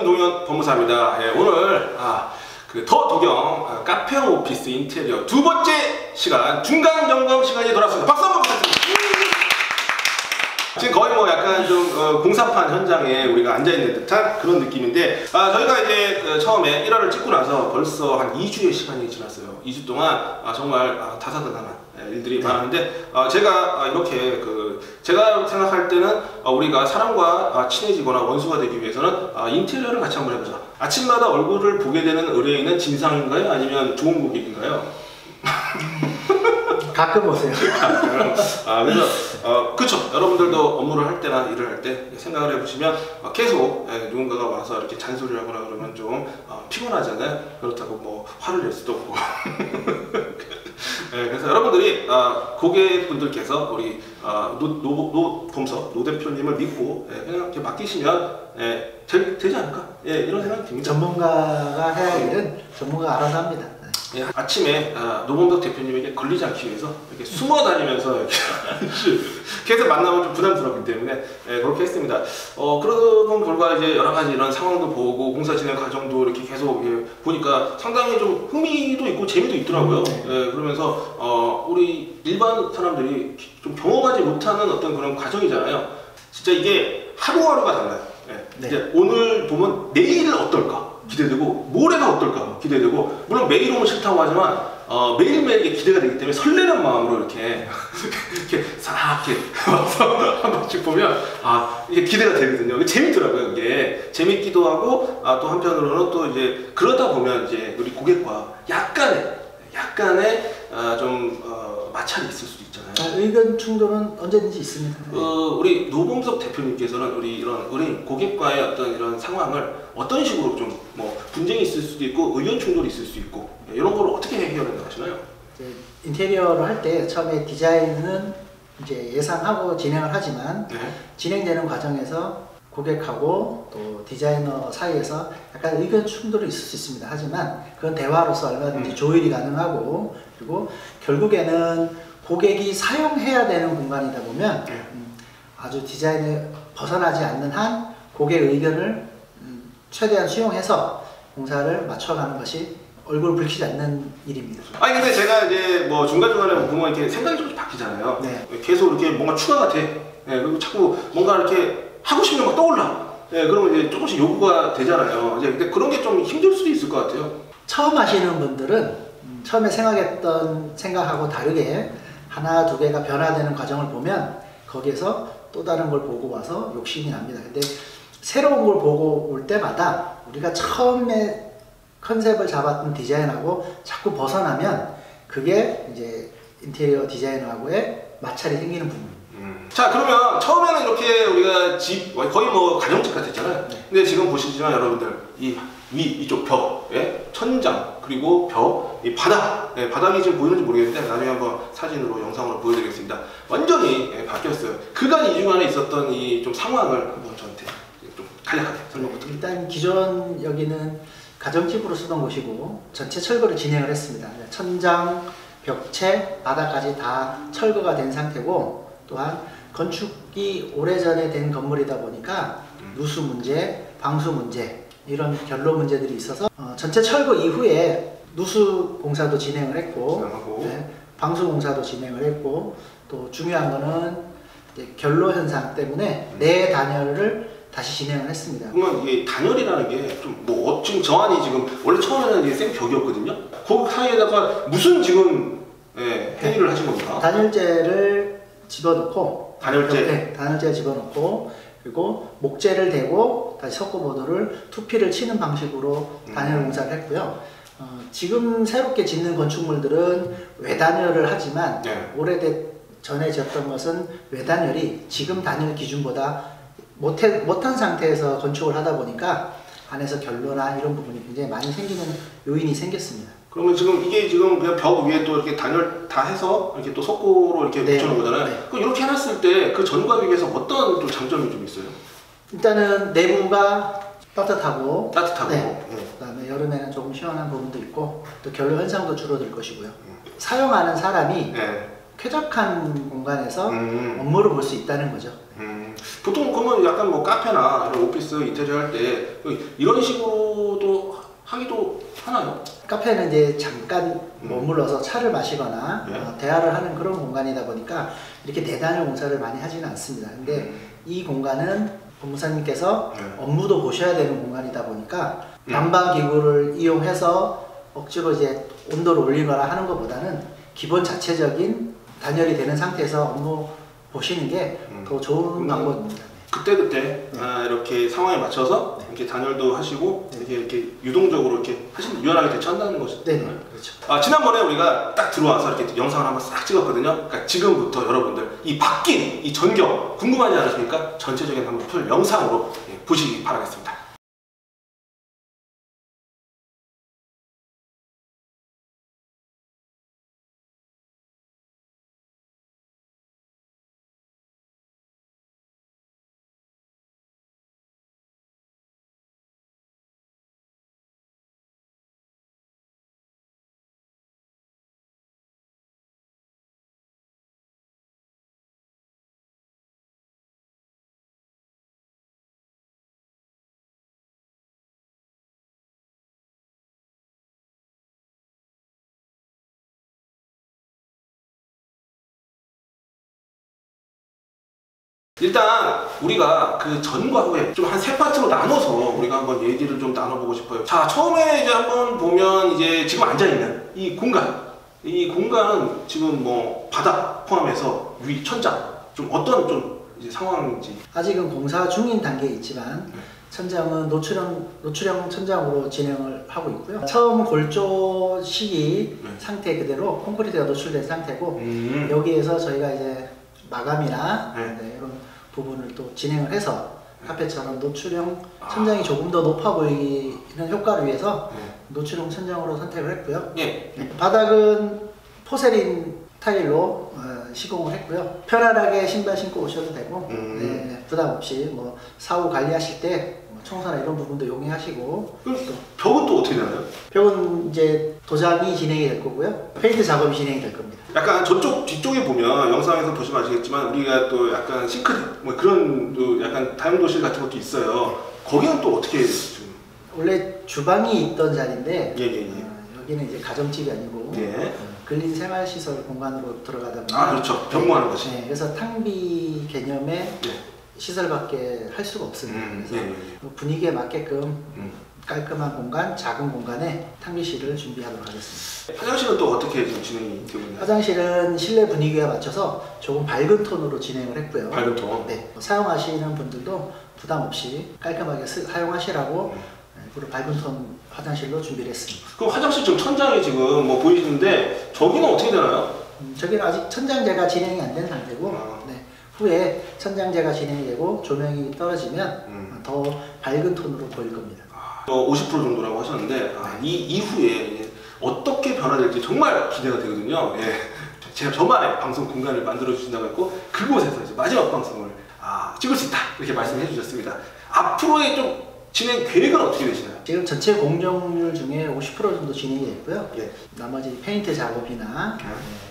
전동현 법무사입니다. 예, 오늘 그 더 도경 카페형 오피스 인테리어 두 번째 시간 중간 점검 시간이 돌아왔습니다. 박수 한번 부탁드립니다. 지금 거의 뭐 약간 좀 공사판 현장에 우리가 앉아있는 듯한 그런 느낌인데, 저희가 이제 처음에 1화를 찍고 나서 벌써 한 2주의 시간이 지났어요. 2주 동안 정말 다사다난한 일들이 많았는데, 제가 이렇게 제가 생각할 때는 우리가 사람과 친해지거나 원수가 되기 위해서는 인테리어를 같이 한번 해보자. 아침마다 얼굴을 보게 되는 의뢰인은 진상인가요? 아니면 좋은 고객인가요? 가끔 오세요. 그래서 그쵸, 여러분들도 업무를 할 때나 일을 할 때 생각을 해보시면 계속 누군가가 와서 이렇게 잔소리를 하거나 그러면 좀 피곤하잖아요. 그렇다고 뭐 화를 낼 수도 없고. 그래서 여러분들이 고객분들께서 우리 노 대표님을 믿고 그냥 이렇게 맡기시면 되지 않을까? 이런 생각이 듭니다. 전문가가 해야 할 일은 전문가가 알아서 합니다. 아침에 노범덕 대표님에게 걸리지 않기 위해서 이렇게 숨어 다니면서 이렇게 계속 만나면 좀 부담스럽기 때문에 그렇게 했습니다. 그러던 결과 이제 여러 가지 이런 상황도 보고 공사 진행 과정도 이렇게 계속 보니까 상당히 좀 흥미도 있고 재미도 있더라고요. 그러면서 우리 일반 사람들이 좀 경험하지 못하는 어떤 그런 과정이잖아요. 진짜 이게 하루하루가 달라요. 이제 오늘 보면 내일은 어떨까 기대되고, 모레가 어떨까 기대되고, 물론 매일 오면 싫다고 하지만 매일매일 이게 기대가 되기 때문에 설레는 마음으로 이렇게 이렇게 와서 한 번씩 보면 이게 기대가 되거든요. 재밌더라고요. 이게 재밌기도 하고, 또 한편으로는 또 이제 그러다 보면 이제 우리 고객과 약간의 좀 마찰이 있을 수도 있잖아요. 의견 충돌은 언제든지 있습니다. 우리 노범석 대표님께서는 우리 이런 의뢰인 고객과의 어떤 이런 상황을 어떤 식으로 좀 뭐 분쟁이 있을 수도 있고 의견 충돌이 있을 수 있고 이런 걸 어떻게 해결을 하시나요? 인테리어를 할 때 처음에 디자인은 이제 예상하고 진행을 하지만 진행되는 과정에서 고객하고 또 디자이너 사이에서 약간 의견 충돌이 있을 수 있습니다. 하지만 그건 대화로서 얼마든지 조율이 가능하고, 그리고 결국에는 고객이 사용해야 되는 공간이다 보면 아주 디자인에 벗어나지 않는 한 고객의 의견을 최대한 수용해서 공사를 맞춰가는 것이 얼굴 붉히지 않는 일입니다. 근데 제가 이제 뭐 중간중간에 보면 이렇게 생각이 조금씩 바뀌잖아요. 계속 이렇게 뭔가 추가가 돼. 그리고 자꾸 뭔가 이렇게 하고 싶은 게 막 떠올라. 그러면 이제 조금씩 요구가 되잖아요. 근데 그런 게 좀 힘들 수도 있을 것 같아요. 처음 하시는 분들은 처음에 생각했던 생각하고 다르게 하나 두 개가 변화되는 과정을 보면 거기에서 또 다른 걸 보고 와서 욕심이 납니다. 근데 새로운 걸 보고 올 때마다 우리가 처음에 컨셉을 잡았던 디자인하고 자꾸 벗어나면 그게 이제 인테리어 디자이너하고의 마찰이 생기는 부분입니다. 자, 그러면 처음에는 이렇게 우리가 집 거의 뭐 가정집 같았잖아요. 근데 지금 보시지만 여러분들 이쪽 벽, 천장, 그리고 벽, 이 바닥, 바닥이 지금 보이는지 모르겠는데 나중에 한번 사진으로 영상으로 보여드리겠습니다. 완전히 바뀌었어요. 그간 이 주간에 있었던 이 좀 상황을 한번 저한테 좀 간략하게 설명 부탁드립니다. 일단 기존 여기는 가정집으로 쓰던 곳이고 전체 철거를 진행을 했습니다. 천장, 벽체, 바닥까지 다 철거가 된 상태고, 또한 건축이 오래전에 된 건물이다 보니까 누수 문제, 방수 문제 이런 결로 문제들이 있어서 전체 철거 이후에 누수 공사도 진행을 했고 방수 공사도 진행을 했고, 또 중요한 거는 이제 결로 현상 때문에 내단열을 다시 진행을 했습니다. 그러면 이게 단열이라는 게 좀 뭐 지금 정안이 지금 원래 처음에는 이게 생벽이었거든요. 그 사이에다가 무슨 지금 행위를 하신 겁니까? 단열재를 집어넣고, 단열재 집어넣고, 그리고 목재를 대고 다시 석고보드를 투피를 치는 방식으로 단열 공사를 했고요. 지금 새롭게 짓는 건축물들은 외단열을 하지만 전에 지었던 것은 외단열이 지금 단열 기준보다 못한 상태에서 건축을 하다 보니까 안에서 결로나 이런 부분이 굉장히 많이 생기는 요인이 생겼습니다. 그러면 지금 이게 지금 그냥 벽 위에 또 이렇게 단열 다 해서 이렇게 또 석고로 이렇게 붙여놓은 거잖아요. 그럼 이렇게 해놨을 때 그 전과 비교해서 어떤 좀 장점이 좀 있어요? 일단은 내부가 따뜻하고, 그다음에 여름에는 조금 시원한 부분도 있고, 또 결로 현상도 줄어들 것이고요. 사용하는 사람이 쾌적한 공간에서 업무를 볼 수 있다는 거죠. 보통 그러면 약간 뭐 카페나 이런 오피스 인테리어 할 때 이런 식으로도 하기도 하나요? 카페는 이제 잠깐 머물러서 차를 마시거나 네. 대화를 하는 그런 공간이다 보니까 이렇게 대단한 공사를 많이 하지는 않습니다. 근데 이 공간은 법무사님께서 업무도 보셔야 되는 공간이다 보니까 난방 기구를 이용해서 억지로 이제 온도를 올리거나 하는 것보다는 기본 자체적인 단열이 되는 상태에서 업무 보시는 게 더 좋은 방법입니다. 그때그때 이렇게 상황에 맞춰서 이렇게 단열도 하시고 이렇게 유동적으로 이렇게 유연하게 대처한다는 거죠. 네, 그렇죠. 지난번에 우리가 딱 들어와서 이렇게 영상을 한번 싹 찍었거든요. 그러니까 지금부터 여러분들 이 바뀐 이 전경 궁금하지 않으십니까? 전체적인 한번 풀 영상으로 보시기 바라겠습니다. 일단 우리가 그 전과 후에 좀 한 세 파트로 나눠서 우리가 한번 얘기를 좀 나눠보고 싶어요. 자, 처음에 이제 한번 보면 이제 지금 앉아있는 이 공간은 지금 뭐 바닥 포함해서 위 천장 좀 어떤 좀 이제 상황인지. 아직은 공사 중인 단계에 있지만 천장은 노출형 천장으로 진행을 하고 있고요. 처음 골조 시기 상태 그대로 콘크리트가 노출된 상태고 여기에서 저희가 이제 마감이나 이런 부분을 또 진행을 해서 카페처럼 노출형 천장이 조금 더 높아 보이는 효과를 위해서 노출형 천장으로 선택을 했고요. 바닥은 포세린 타일로 시공을 했고요. 편안하게 신발 신고 오셔도 되고 부담 없이 뭐 사후 관리하실 때 청소나 이런 부분도 용이하시고. 벽은 또 어떻게 되나요? 벽은 이제 도장이 진행이 될 거고요. 페인트 작업이 진행이 될 겁니다. 약간 저쪽 뒤쪽에 보면 영상에서 보시면 아시겠지만 우리가 또 약간 싱크대 뭐 그런 또 약간 다용도실 같은 것도 있어요. 거기는 또 어떻게 좀... 원래 주방이 있던 자리인데 여기는 이제 가정집이 아니고 근린 생활시설 공간으로 들어가다 보면 그렇죠. 병무하는 것이. 그래서 탕비 개념의 시설밖에 할 수가 없습니다. 그래서 분위기에 맞게끔 깔끔한 공간, 작은 공간에 탕비실을 준비하도록 하겠습니다. 화장실은 또 어떻게 좀 진행이 되고 있나요? 화장실은 실내 분위기에 맞춰서 조금 밝은 톤으로 진행을 했고요. 밝은 톤? 사용하시는 분들도 부담 없이 깔끔하게 사용하시라고 그리고 밝은 톤 화장실로 준비를 했습니다. 그럼 화장실 지금 천장이 지금 뭐 보이시는데 저기는 어떻게 되나요? 저기는 아직 천장재가 진행이 안 된 상태고 후에 천장재가 진행이 되고 조명이 떨어지면 더 밝은 톤으로 보일 겁니다. 50% 정도라고 하셨는데 이 이후에 어떻게 변화될지 정말 기대가 되거든요. 제가 저만의 방송 공간을 만들어 주신다고 했고 그곳에서 이제 마지막 방송을 찍을 수 있다 이렇게 말씀해 주셨습니다. 앞으로의 좀 진행 계획은 어떻게 되시나요? 지금 전체 공정률 중에 50% 정도 진행이 됐고요. 나머지 페인트 작업이나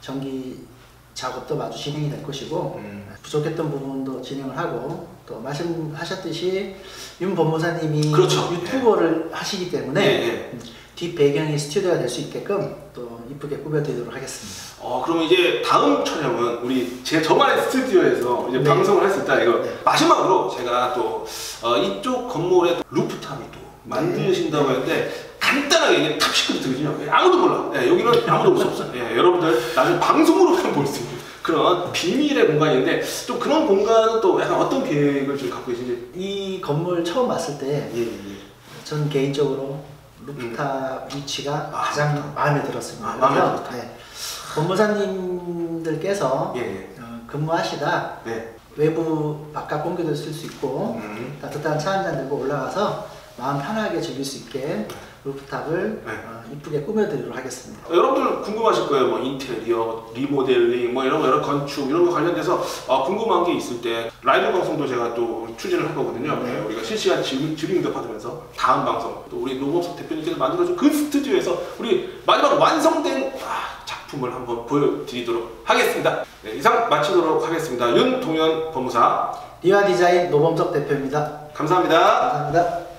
전기 작업도 마주 진행이 될 것이고 부족했던 부분도 진행을 하고 또 말씀하셨듯이 윤 법무사님이 유튜버를 하시기 때문에 뒷 배경이 스튜디오가 될 수 있게끔 또 이쁘게 꾸며드리도록 하겠습니다. 그럼 이제 다음 촬영은 우리 저만의 스튜디오에서 이제 방송을 할 수 있다 이거. 마지막으로 제가 또 이쪽 건물에 루프탑이 또 만드신다고 했는데 간단하게 이게 탑시크거든요. 아무도 몰라. 여기는 아무도 볼 수 없어요. 여러분들 나중에 방송으로만 볼 수 있는 그런 비밀의 공간인데 좀 그런 공간은 또 약간 어떤 계획을 좀 갖고 계신지. 이 건물 처음 봤을 때 전 개인적으로 루프탑 위치가 가장 마음에 들었습니다. 그래서 법무사님들께서 근무하시다 외부 바깥 공기도 쓸 수 있고 따뜻한 차 한잔 들고 올라가서 마음 편하게 즐길 수 있게 루프탑을 이쁘게 꾸며드리도록 하겠습니다. 여러분들 궁금하실 거예요. 뭐 인테리어, 리모델링, 뭐 이런 거 여러 건축 이런 거 관련돼서 궁금한 게 있을 때 라이브 방송도 제가 또 추진을 할 거거든요. 우리가 실시간 질의응답 받으면서 다음 방송 또 우리 노범석 대표님께서 만들어준 그 스튜디오에서 우리 마지막 완성된 작품 작품을 한번 보여드리도록 하겠습니다. 네, 이상 마치도록 하겠습니다. 윤동현 법무사 리와 디자인 노범석 대표입니다. 감사합니다. 감사합니다.